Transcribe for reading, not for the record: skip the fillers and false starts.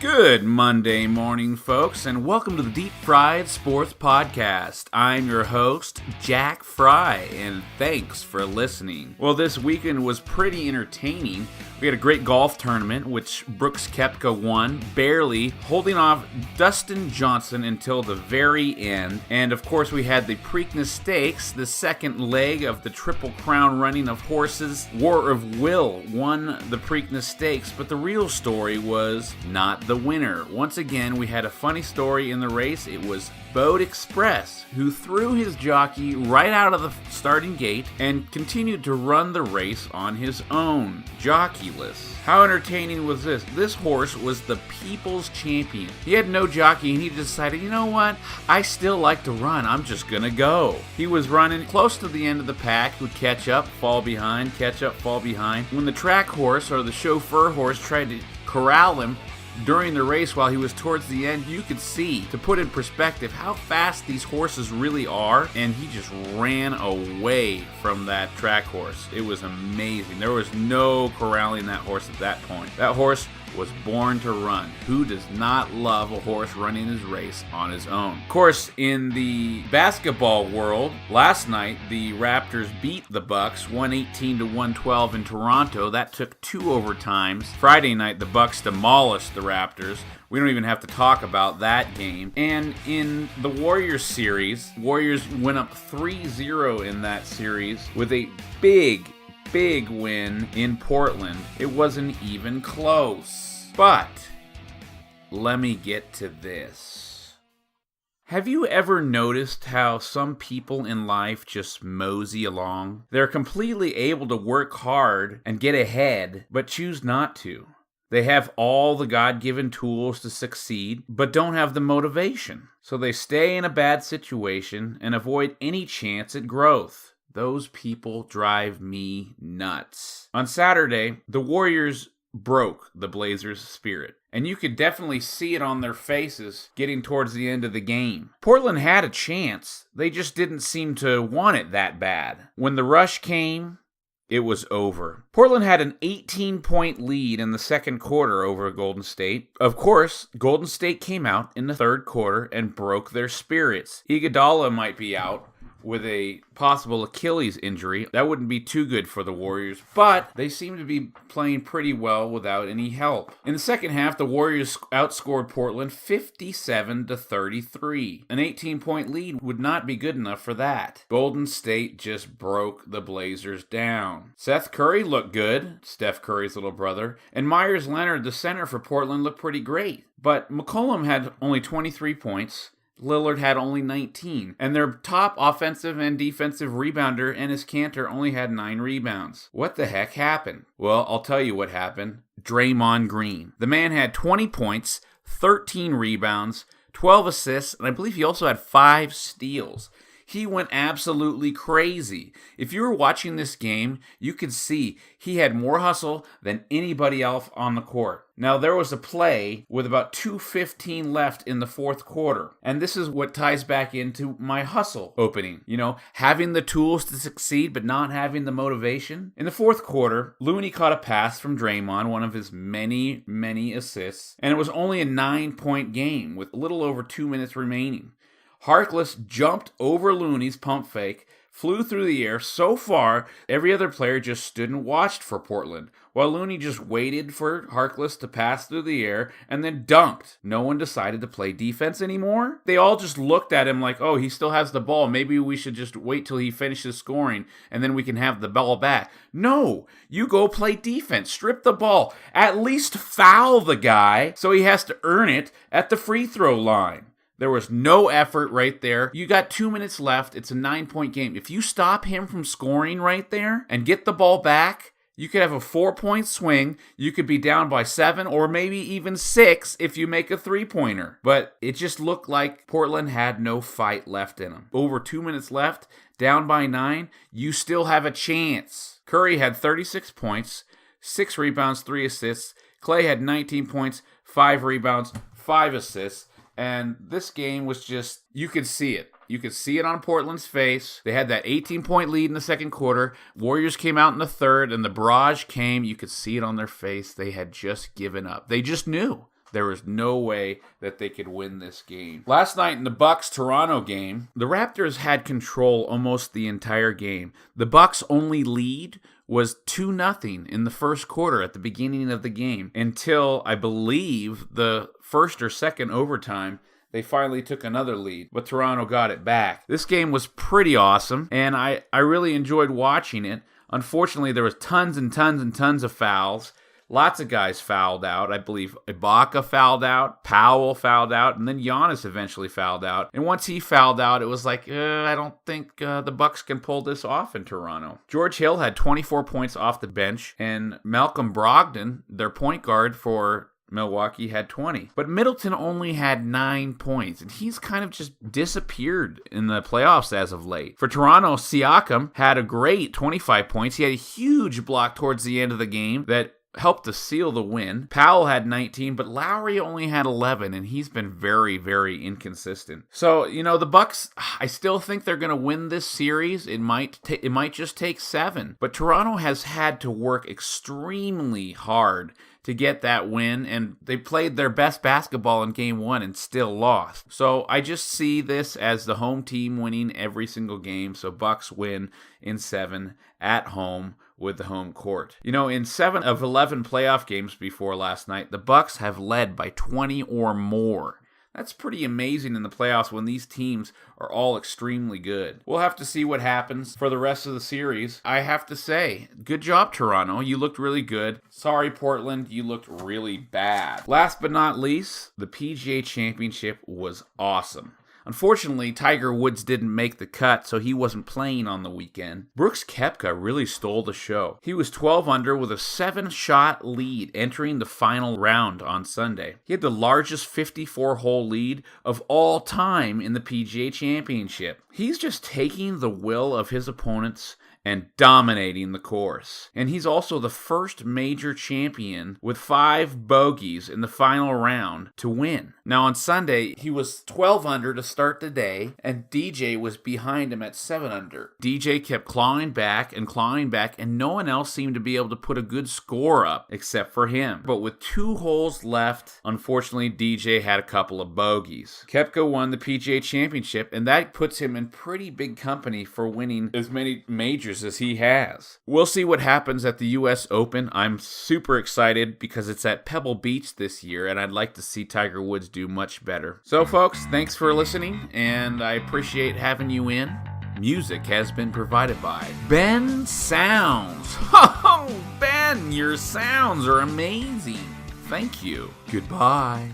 Good Monday morning, folks, and welcome to the Deep Fried Sports Podcast. I'm your host, Jack Fry, and thanks for listening. Well, this weekend was pretty entertaining. We had a great golf tournament, which Brooks Koepka won, barely, holding off Dustin Johnson until the very end. And of course, we had the Preakness Stakes, the second leg of the Triple Crown running of horses. War of Will won the Preakness Stakes, but the real story was not the winner. Once again, we had a funny story in the race. It was Boat Express, who threw his jockey right out of the starting gate and continued to run the race on his own, jockeyless. How entertaining was this? This horse was the people's champion. He had no jockey and he decided, you know what? I still like to run. I'm just gonna go. He was running close to the end of the pack, would catch up, fall behind, catch up, fall behind. When the track horse or the chauffeur horse tried to corral him during the race while he was towards the end, you could see, to put in perspective, how fast these horses really are, and he just ran away from that track horse. It was amazing. There was no corralling that horse at that point. That horse was born to run. Who does not love a horse running his race on his own? Of course, in the basketball world, last night the Raptors beat the Bucks 118 to 112 in Toronto. That took 2 overtimes. Friday night the Bucks demolished the Raptors. We don't even have to talk about that game. And in the Warriors series, Warriors went up 3-0 in that series with a big win in Portland. It wasn't even close. But let me get to this. Have you ever noticed how some people in life just mosey along? They're completely able to work hard and get ahead, but choose not to. They have all the God-given tools to succeed, but don't have the motivation. So they stay in a bad situation and avoid any chance at growth. Those people drive me nuts. On Saturday, the Warriors broke the Blazers' spirit, and you could definitely see it on their faces getting towards the end of the game. Portland had a chance. They just didn't seem to want it that bad. When the rush came, it was over. Portland had an 18-point lead in the second quarter over Golden State. Of course, Golden State came out in the third quarter and broke their spirits. Iguodala might be out with a possible Achilles injury. That wouldn't be too good for the Warriors, but they seem to be playing pretty well without any help. In the second half, the Warriors outscored Portland 57 to 33. An 18-point lead would not be good enough for that. Golden State just broke the Blazers down. Seth Curry looked good, Steph Curry's little brother, and Myers Leonard, the center for Portland, looked pretty great. But McCollum had only 23 points. Lillard had only 19, and their top offensive and defensive rebounder, Enes Kanter, only had 9 rebounds. What the heck happened? Well, I'll tell you what happened. Draymond Green. The man had 20 points, 13 rebounds, 12 assists, and I believe he also had 5 steals. He went absolutely crazy. If you were watching this game, you could see he had more hustle than anybody else on the court. Now, there was a play with about 2:15 left in the fourth quarter, and this is what ties back into my hustle opening. You know, having the tools to succeed but not having the motivation. In the fourth quarter, Looney caught a pass from Draymond, one of his many assists, and it was only a 9-point game with a little over 2 minutes remaining. Harkless jumped over Looney's pump fake, flew through the air so far, every other player just stood and watched for Portland, while Looney just waited for Harkless to pass through the air and then dunked. No one decided to play defense anymore. They all just looked at him like, oh, he still has the ball. Maybe we should just wait till he finishes scoring and then we can have the ball back. No, you go play defense. Strip the ball. At least foul the guy so he has to earn it at the free throw line. There was no effort right there. You got 2 minutes left. It's a 9-point game. If you stop him from scoring right there and get the ball back, you could have a 4-point swing. You could be down by 7 or maybe even 6 if you make a 3-pointer. But it just looked like Portland had no fight left in them. Over 2 minutes left, down by 9, you still have a chance. Curry had 36 points, 6 rebounds, 3 assists. Clay had 19 points, 5 rebounds, 5 assists. And this game was just, you could see it. You could see it on Portland's face. They had that 18-point lead in the second quarter. Warriors came out in the third, and the barrage came. You could see it on their face. They had just given up. They just knew. There was no way that they could win this game. Last night in the Bucks-Toronto game, the Raptors had control almost the entire game. The Bucks' only lead was 2-0 in the first quarter at the beginning of the game until, I believe, the first or second overtime. They finally took another lead, but Toronto got it back. This game was pretty awesome, and I really enjoyed watching it. Unfortunately, there was tons and tons and tons of fouls. Lots of guys fouled out. I believe Ibaka fouled out, Powell fouled out, and then Giannis eventually fouled out. And once he fouled out, it was like, I don't think the Bucks can pull this off in Toronto. George Hill had 24 points off the bench, and Malcolm Brogdon, their point guard for Milwaukee, had 20. But Middleton only had 9 points, and he's kind of just disappeared in the playoffs as of late. For Toronto, Siakam had a great 25 points. He had a huge block towards the end of the game that helped to seal the win. Powell had 19, but Lowry only had 11, and he's been very, very inconsistent. So, the Bucks, I still think they're going to win this series. It might just take 7. But Toronto has had to work extremely hard to get that win, and they played their best basketball in Game 1 and still lost. So I just see this as the home team winning every single game. So Bucks win in 7 at home with the home court. In 7 of 11 playoff games before last night, the Bucks have led by 20 or more. That's pretty amazing in the playoffs when these teams are all extremely good. We'll have to see what happens for the rest of the series. I have to say, good job, Toronto. You looked really good. Sorry, Portland, you looked really bad. Last but not least, the PGA Championship was awesome. Unfortunately, Tiger Woods didn't make the cut, so he wasn't playing on the weekend. Brooks Koepka really stole the show. He was 12 under with a 7-shot lead entering the final round on Sunday. He had the largest 54-hole lead of all time in the PGA Championship. He's just taking the will of his opponents and dominating the course. And he's also the first major champion with 5 bogeys in the final round to win. Now on Sunday, he was 12 under to start the day, and DJ was behind him at 7 under. DJ kept clawing back, and no one else seemed to be able to put a good score up except for him. But with 2 holes left, unfortunately, DJ had a couple of bogeys. Koepka won the PGA Championship, and that puts him in pretty big company for winning as many majors as he has. We'll see what happens at the US Open. I'm super excited because it's at Pebble Beach this year, and I'd like to see Tiger Woods do much better. So folks, thanks for listening, and I appreciate having you in. Music has been provided by Ben Sounds. Oh, Ben, your sounds are amazing. Thank you. Goodbye.